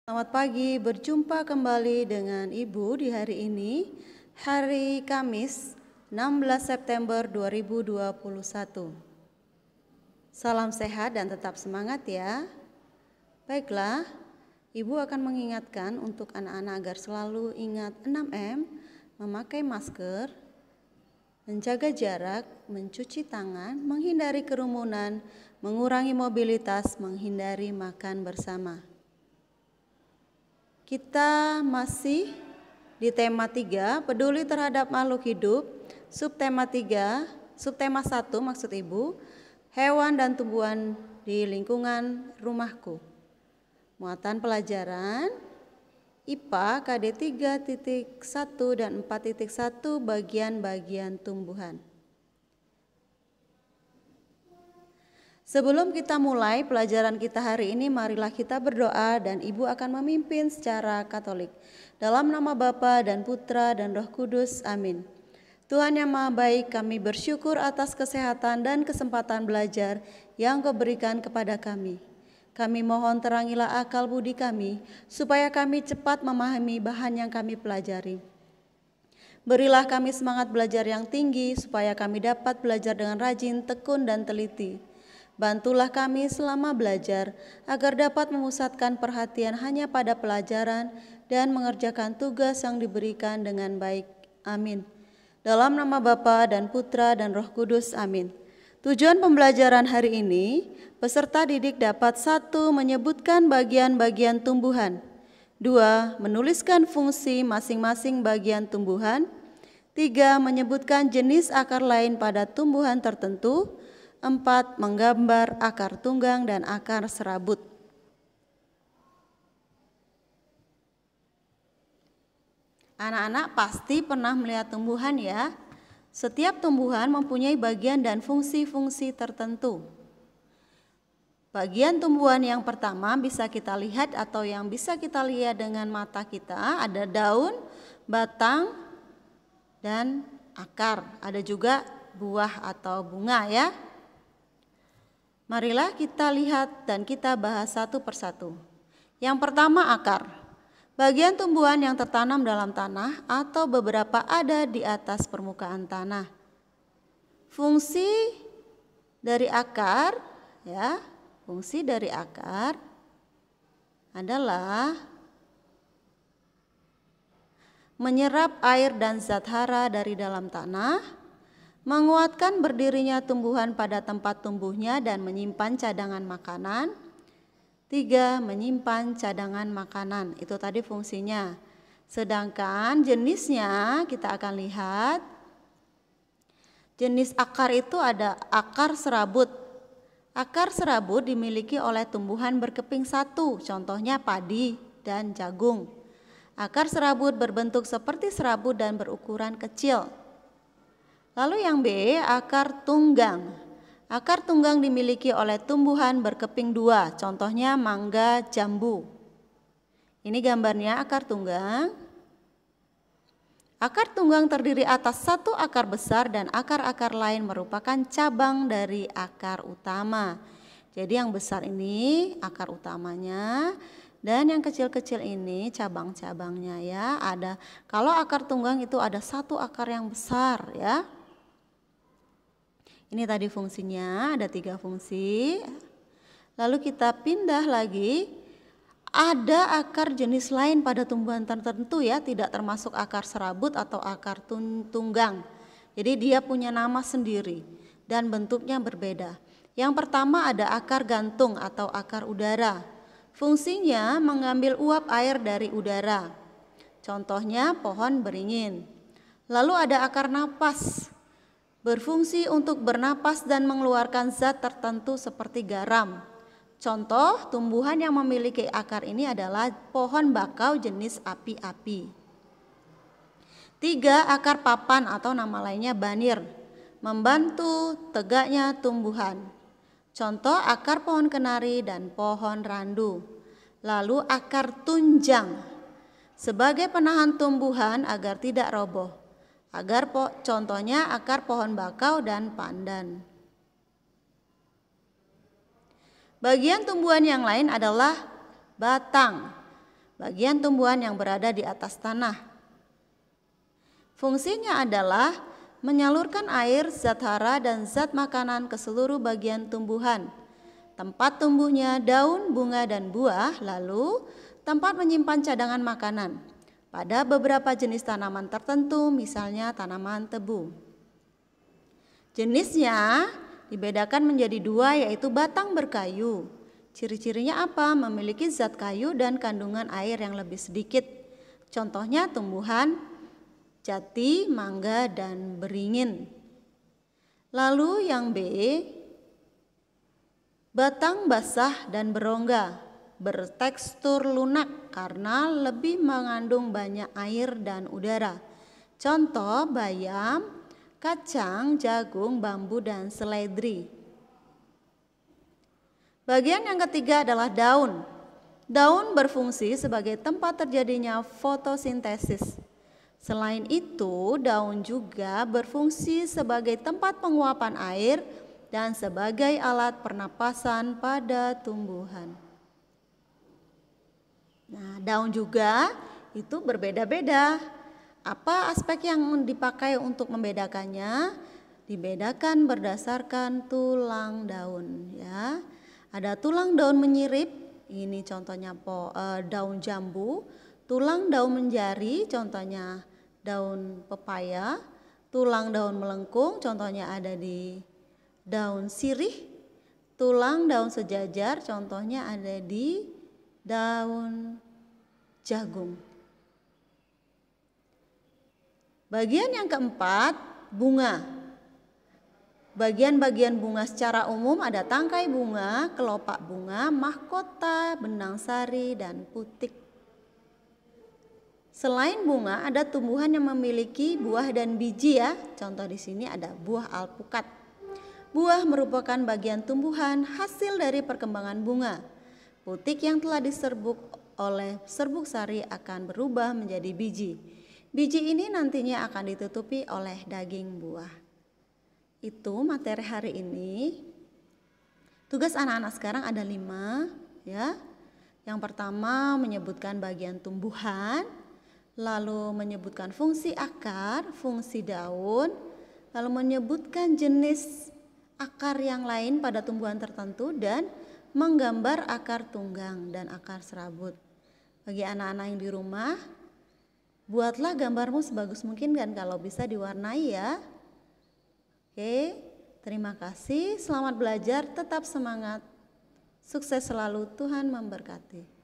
Selamat pagi, berjumpa kembali dengan Ibu di hari ini, hari Kamis 16 September 2021. Salam sehat dan tetap semangat ya. Baiklah, Ibu akan mengingatkan untuk anak-anak agar selalu ingat 6M, memakai masker, menjaga jarak, mencuci tangan, menghindari kerumunan, mengurangi mobilitas, menghindari makan bersama. Kita masih di tema 3, peduli terhadap makhluk hidup, subtema 1 maksud Ibu, hewan dan tumbuhan di lingkungan rumahku. Muatan pelajaran IPA KD 3.1 dan 4.1 bagian-bagian tumbuhan. Sebelum kita mulai pelajaran kita hari ini, marilah kita berdoa dan Ibu akan memimpin secara Katolik. Dalam nama Bapa dan Putra dan Roh Kudus, amin. Tuhan yang Maha Baik, kami bersyukur atas kesehatan dan kesempatan belajar yang Kau berikan kepada kami. Kami mohon terangilah akal budi kami, supaya kami cepat memahami bahan yang kami pelajari. Berilah kami semangat belajar yang tinggi, supaya kami dapat belajar dengan rajin, tekun, dan teliti. Bantulah kami selama belajar, agar dapat memusatkan perhatian hanya pada pelajaran dan mengerjakan tugas yang diberikan dengan baik. Amin. Dalam nama Bapa dan Putra dan Roh Kudus, amin. Tujuan pembelajaran hari ini, peserta didik dapat 1. Menyebutkan bagian-bagian tumbuhan, 2. Menuliskan fungsi masing-masing bagian tumbuhan, 3. Menyebutkan jenis akar lain pada tumbuhan tertentu, 4. Menggambar akar tunggang dan akar serabut. Anak-anak pasti pernah melihat tumbuhan ya. Setiap tumbuhan mempunyai bagian dan fungsi-fungsi tertentu. Bagian tumbuhan yang pertama bisa kita lihat atau yang bisa kita lihat dengan mata kita, ada daun, batang, dan akar. Ada juga buah atau bunga ya. Marilah kita lihat dan kita bahas satu persatu. Yang pertama, akar. Bagian tumbuhan yang tertanam dalam tanah atau beberapa ada di atas permukaan tanah. Fungsi dari akar ya, fungsi dari akar adalah menyerap air dan zat hara dari dalam tanah, menguatkan berdirinya tumbuhan pada tempat tumbuhnya dan menyimpan cadangan makanan. 3. Menyimpan cadangan makanan. Itu tadi fungsinya. Sedangkan jenisnya kita akan lihat. Jenis akar itu ada akar serabut. Akar serabut dimiliki oleh tumbuhan berkeping satu, contohnya padi dan jagung. Akar serabut berbentuk seperti serabut dan berukuran kecil. Lalu yang B, akar tunggang. Akar tunggang dimiliki oleh tumbuhan berkeping 2, contohnya mangga, jambu. Ini gambarnya akar tunggang. Akar tunggang terdiri atas satu akar besar dan akar-akar lain merupakan cabang dari akar utama. Jadi yang besar ini akar utamanya dan yang kecil-kecil ini cabang-cabangnya ya. Kalau akar tunggang itu ada satu akar yang besar ya. Ini tadi fungsinya, ada 3 fungsi. Lalu kita pindah lagi, ada akar jenis lain pada tumbuhan tertentu ya, tidak termasuk akar serabut atau akar tunggang. Jadi dia punya nama sendiri dan bentuknya berbeda. Yang pertama ada akar gantung atau akar udara. Fungsinya mengambil uap air dari udara. Contohnya pohon beringin. Lalu ada akar napas. Berfungsi untuk bernapas dan mengeluarkan zat tertentu seperti garam. Contoh tumbuhan yang memiliki akar ini adalah pohon bakau jenis api-api. 3. Akar papan atau nama lainnya banir, membantu tegaknya tumbuhan. Contoh akar pohon kenari dan pohon randu. Lalu akar tunjang sebagai penahan tumbuhan agar tidak roboh. Contohnya akar pohon bakau dan pandan. Bagian tumbuhan yang lain adalah batang. bagian tumbuhan yang berada di atas tanah. Fungsinya adalah menyalurkan air, zat hara, dan zat makanan ke seluruh bagian tumbuhan, tempat tumbuhnya daun, bunga, dan buah, lalu tempat menyimpan cadangan makanan pada beberapa jenis tanaman tertentu, misalnya tanaman tebu. Jenisnya dibedakan menjadi dua, yaitu batang berkayu. Ciri-cirinya apa? Memiliki zat kayu dan kandungan air yang lebih sedikit. Contohnya tumbuhan jati, mangga, dan beringin. Lalu yang B, batang basah dan berongga, bertekstur lunak karena lebih mengandung banyak air dan udara. Contoh bayam, kacang, jagung, bambu, dan seledri. Bagian yang ketiga adalah daun. Daun berfungsi sebagai tempat terjadinya fotosintesis. Selain itu, daun juga berfungsi sebagai tempat penguapan air dan sebagai alat pernapasan pada tumbuhan. Nah, daun juga itu berbeda-beda. Apa aspek yang dipakai untuk membedakannya? Dibedakan berdasarkan tulang daun, ya. Ada tulang daun menyirip, ini contohnya daun jambu. Tulang daun menjari, contohnya daun pepaya. Tulang daun melengkung, contohnya ada di daun sirih. Tulang daun sejajar, contohnya ada di daun jagung. Bagian yang keempat, bunga. Bagian-bagian bunga secara umum ada tangkai bunga, kelopak bunga, mahkota, benang sari, dan putik. Selain bunga, ada tumbuhan yang memiliki buah dan biji, ya. Contoh di sini ada buah alpukat. Buah merupakan bagian tumbuhan hasil dari perkembangan bunga. Putik yang telah diserbuk oleh serbuk sari akan berubah menjadi biji. Biji ini nantinya akan ditutupi oleh daging buah. Itu materi hari ini. Tugas anak-anak sekarang ada 5, ya. Yang pertama menyebutkan bagian tumbuhan, lalu menyebutkan fungsi akar, fungsi daun, lalu menyebutkan jenis akar yang lain pada tumbuhan tertentu, dan menggambar akar tunggang dan akar serabut. Bagi anak-anak yang di rumah, buatlah gambarmu sebagus mungkin, kan kalau bisa diwarnai, ya. Oke, terima kasih. Selamat belajar, tetap semangat. Sukses selalu, Tuhan memberkati.